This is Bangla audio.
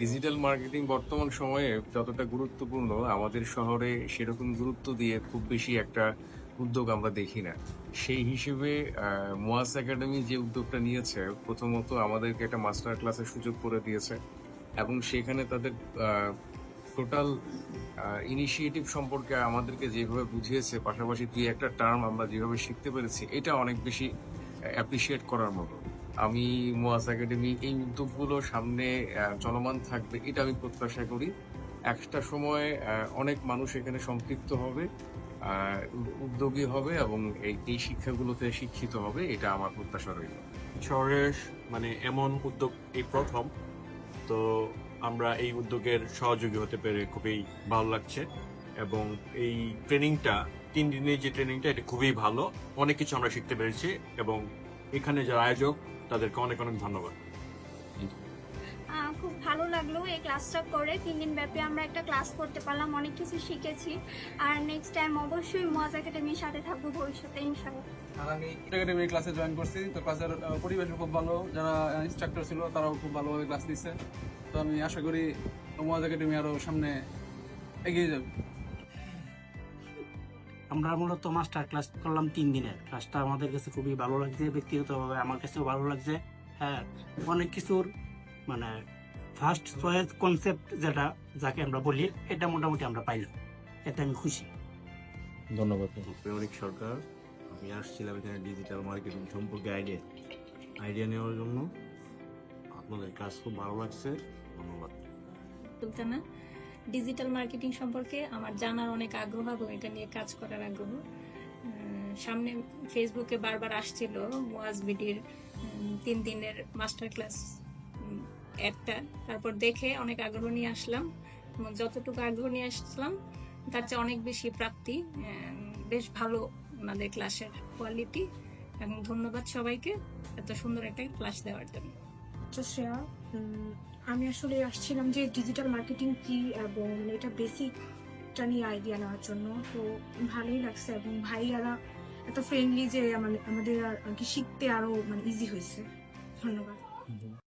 ডিজিটাল মার্কেটিং বর্তমান সময়ে যতটা গুরুত্বপূর্ণ, আমাদের শহরে সেরকম গুরুত্ব দিয়ে খুব বেশি একটা উদ্যোগ আমরা দেখি না। সেই হিসেবে মুয়াজ একাডেমি যে উদ্যোগটা নিয়েছে, প্রথমত আমাদেরকে একটা মাস্টার ক্লাসের সুযোগ করে দিয়েছে এবং সেখানে তাদের টোটাল ইনিশিয়েটিভ সম্পর্কে আমাদেরকে যেভাবে বুঝিয়েছে, পাশাপাশি দুই একটা টার্ম আমরা যেভাবে শিখতে পেরেছি, এটা অনেক বেশি অ্যাপ্রিসিয়েট করার মতো। আমি মুয়াজ একাডেমি এই উদ্যোগগুলো সামনে চলমান থাকবে, এটা আমি প্রত্যাশা করি। একটা সময় অনেক মানুষ এখানে সম্পৃক্ত হবে, উদ্যোগী হবে এবং এই শিক্ষাগুলোতে শিক্ষিত হবে, এটা আমার প্রত্যাশা রইল। শহরের মানে এমন উদ্যোগ এই প্রথম, তো আমরা এই উদ্যোগের সহযোগী হতে পেরে খুবই ভালো লাগছে। এবং এই ট্রেনিংটা 3 দিনের যে ট্রেনিংটা, এটা খুবই ভালো, অনেক কিছু আমরা শিখতে পেরেছি। এবং এখানে যারা আয়োজক তাদেরকে অনেক অনেক ধন্যবাদ। খুব ভালো লাগলো এই ক্লাসটা করে। 3 দিন ব্যাপী আমরা একটা ক্লাস করতে পারলাম, অনেক কিছু শিখেছি। আর নেক্সট টাইম অবশ্যই মুয়াজ একাডেমির সাথে থাকবো ভবিষ্যতে ইনশাআল্লাহ। আর আমি একাডেমির ক্লাসে জয়েন করছি, তো ক্লাসের পরিবেশও খুব ভালো, যারা ইনস্ট্রাক্টর ছিল তারাও খুব ভালোভাবে ক্লাস দিচ্ছে। তো আমি আশা করি মুয়াজ একাডেমি আরো সামনে এগিয়ে যাবে। আমরা মূলত মাস্টার ক্লাস করলাম 3 দিনের। ক্লাসটা আমাদের কাছে খুবই ভালো লাগছে, ব্যক্তিগতভাবে আমার কাছেও ভালো লাগছে। হ্যাঁ, অনেক কিছুর মানে ফার্স্ট চয়েস কনসেপ্ট যেটা যাকে আমরা বলি, এটা মোটামুটি আমরা পাইলাম, এতে আমি খুশি। ধন্যবাদ। প্রেমিক সরকার। আমি আসছিলাম এখানে ডিজিটাল মার্কেটিং সম্পর্কে আইডিয়া নেওয়ার জন্য। আপনাদের কাজ খুব ভালো লাগছে, ধন্যবাদ। সুলতানা। ডিজিটাল মার্কেটিং সম্পর্কে আমার জানার অনেক আগ্রহ এবং এটা নিয়ে কাজ করার আগ্রহ। সামনে ফেসবুকে বারবার আসছিল মুয়াজ বিডির 3 দিনের মাস্টার ক্লাস একটা, তারপর দেখে অনেক আগ্রহ নিয়ে আসলাম এবং যতটুকু আগ্রহ নিয়ে আসলাম তার চেয়ে অনেক বেশি প্রাপ্তি। বেশ ভালো ওনাদের ক্লাসের কোয়ালিটি, এবং ধন্যবাদ সবাইকে এত সুন্দর একটা ক্লাস দেওয়ার জন্য। শ্রেয়া, আমি আসলে আসছিলাম যে ডিজিটাল মার্কেটিং কি এবং এটা বেসিকটা নিয়ে আইডিয়া নেওয়ার জন্য। তো ভালোই লাগছে এবং ভাইয়ারা এত ফ্রেন্ডলি যে আমাদের আর কি শিখতে আরো ইজি হয়েছে। ধন্যবাদ।